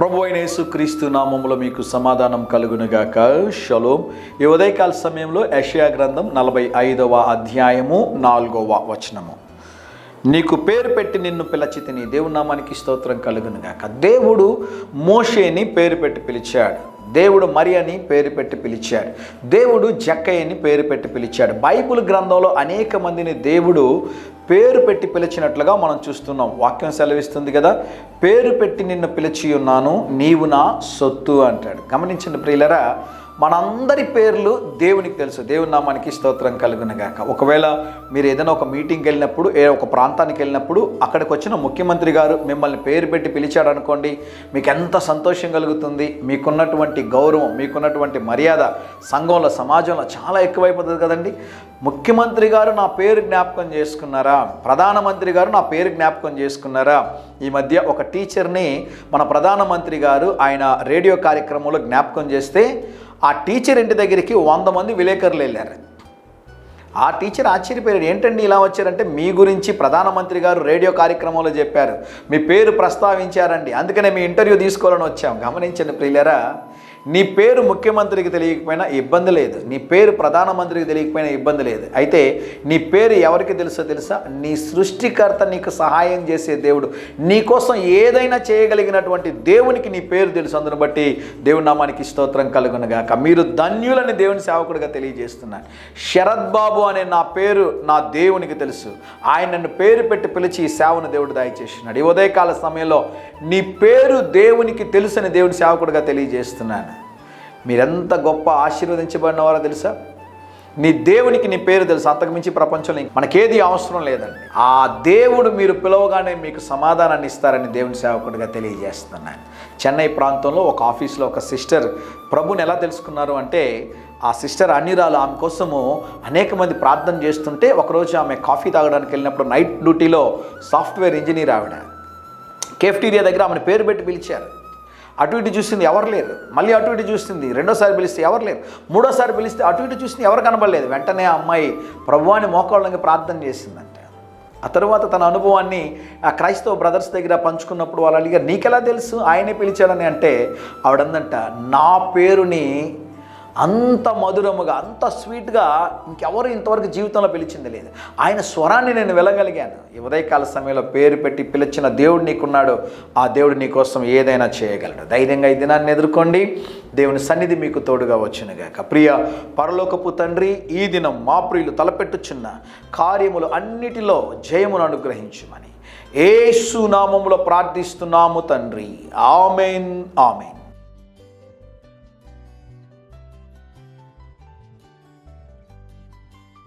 ప్రభు అయిన యేసుక్రీస్తు నామములో మీకు సమాధానం కలుగునుగాక. షలోమ్. ఈ ఉదయకాల సమయంలో యెషయా గ్రంథం 45వ అధ్యాయము 4వ వచనము. నీకు పేరు పెట్టి నిన్ను పిలచితిని. దేవుని నామానికి స్తోత్రం కలుగునుగాక. దేవుడు మోషేని పేరు పెట్టి పిలిచాడు. దేవుడు మరియని పేరు పెట్టి పిలిచాడు. దేవుడు జక్కయ్యని పేరు పెట్టి పిలిచాడు. బైబిల్ గ్రంథంలో అనేక మందిని దేవుడు పేరు పెట్టి పిలిచినట్లుగా మనం చూస్తున్నాం. వాక్యం సెలవిస్తుంది కదా, పేరు పెట్టి నిన్ను పిలిచి ఉన్నాను, నీవు నా సొత్తు అంటాడు. గమనించండి ప్రియులరా, మనందరి పేర్లు దేవునికి తెలుసు. దేవుని నామానికి స్తోత్రం కలుగునుగాక. ఒకవేళ మీరు ఏదైనా ఒక మీటింగ్కి వెళ్ళినప్పుడు, ఒక ప్రాంతానికి వెళ్ళినప్పుడు అక్కడికి వచ్చిన ముఖ్యమంత్రి గారు మిమ్మల్ని పేరు పెట్టి పిలిచాడు అనుకోండి, మీకు ఎంత సంతోషం కలుగుతుంది. మీకున్నటువంటి గౌరవం, మీకున్నటువంటి మర్యాద సంఘంలో, సమాజంలో చాలా ఎక్కువైపోతుంది కదండి. ముఖ్యమంత్రి గారు నా పేరు జ్ఞాపకం చేసుకున్నారా, ప్రధానమంత్రి గారు నా పేరు జ్ఞాపకం చేసుకున్నారా. ఈ మధ్య ఒక టీచర్ని మన ప్రధానమంత్రి గారు ఆయన రేడియో కార్యక్రమంలో జ్ఞాపకం చేస్తే ఆ టీచర్ ఇంటి దగ్గరికి 100 మంది విలేకరులు వెళ్ళారు. ఆ టీచర్ ఆశ్చర్యపోయారు, ఏంటండి ఇలా వచ్చారంటే, మీ గురించి ప్రధానమంత్రి గారు రేడియో కార్యక్రమంలో చెప్పారు, మీ పేరు ప్రస్తావించారండి, అందుకనే మీ ఇంటర్వ్యూ తీసుకోవాలని వచ్చాం. గమనించండి ప్రియులరా, నీ పేరు ముఖ్యమంత్రికి తెలియకపోయినా ఇబ్బంది లేదు, నీ పేరు ప్రధానమంత్రికి తెలియకపోయినా ఇబ్బంది లేదు. అయితే నీ పేరు ఎవరికి తెలుసా? నీ సృష్టికర్త నీకు సహాయం చేసే దేవుడు, నీకోసం ఏదైనా చేయగలిగినటువంటి దేవునికి నీ పేరు తెలుసు. అందును బట్టి దేవుని నామానికి స్తోత్రం కలుగునుగాక. మీరు ధన్యులని దేవుని సేవకుడిగా తెలియజేస్తున్నాను. శరత్ బాబు అనే నా పేరు నా దేవునికి తెలుసు. ఆయన నన్ను పేరు పెట్టి పిలిచి ఈ సేవను దేవుడు దయచేస్తున్నాడు. ఈ ఉదయకాల సమయంలో నీ పేరు దేవునికి తెలుసని దేవుని సేవకుడిగా తెలియజేస్తున్నాను. మీరెంత గొప్ప ఆశీర్వదించబడినవారో తెలుసా? నీ దేవునికి నీ పేరు తెలుసు. అంతకుమించి ప్రపంచంలో మనకేది అవసరం లేదండి. ఆ దేవుడు మీరు పిలవగానే మీకు సమాధానాన్ని ఇస్తారని దేవుని సేవకుడిగా తెలియజేస్తున్నాను. చెన్నై ప్రాంతంలో ఒక ఆఫీస్లో ఒక సిస్టర్ ప్రభుని ఎలా తెలుసుకున్నారు అంటే, ఆ సిస్టర్ అన్నిరాలు, ఆమె కోసము అనేక మంది ప్రార్థన చేస్తుంటే ఒకరోజు ఆమె కాఫీ తాగడానికి వెళ్ళినప్పుడు నైట్ డ్యూటీలో సాఫ్ట్వేర్ ఇంజనీర్ ఆవిడ కేఫ్టీరియా దగ్గర ఆమెను పేరు పెట్టి పిలిచారు. అటు ఇటు చూసింది, ఎవరు లేరు. మళ్ళీ అటు ఇటు చూస్తుంది, రెండోసారి పిలిస్తే ఎవరు లేరు. మూడోసారి పిలిస్తే అటు ఇటు చూసింది, ఎవరు కనబడలేదు. వెంటనే ఆ అమ్మాయి ప్రభువాని మోకాళ్ళకి ప్రార్థన చేసిందంట. ఆ తరువాత తన అనుభవాన్ని ఆ క్రైస్తవ బ్రదర్స్ దగ్గర పంచుకున్నప్పుడు వాళ్ళు అడిగారు, నీకెలా తెలుసు ఆయనే పిలిచాడని అంటే, ఆవిడందంట, నా పేరుని అంత మధురముగా, అంత స్వీట్గా ఇంకెవరు ఇంతవరకు జీవితంలో పిలిచింది లేదు. ఆయన స్వరాన్ని నేను వినగలిగాను. ఈ ఉదయకాల సమయంలో పేరు పెట్టి పిలిచిన దేవుడు నీకున్నాడు. ఆ దేవుడు నీ కోసం ఏదైనా చేయగలడు. ధైర్యంగా ఈ దినాన్ని ఎదుర్కోండి. దేవుని సన్నిధి మీకు తోడుగా వచ్చునుగాక. ప్రియ పరలోకపు తండ్రి, ఈ దినం మా ప్రియులు తలపెట్టుచున్న కార్యములు అన్నిటిలో జయమును అనుగ్రహించుమని యేసు నామములో ప్రార్థిస్తున్నాము తండ్రి. ఆమేన్, ఆమేన్.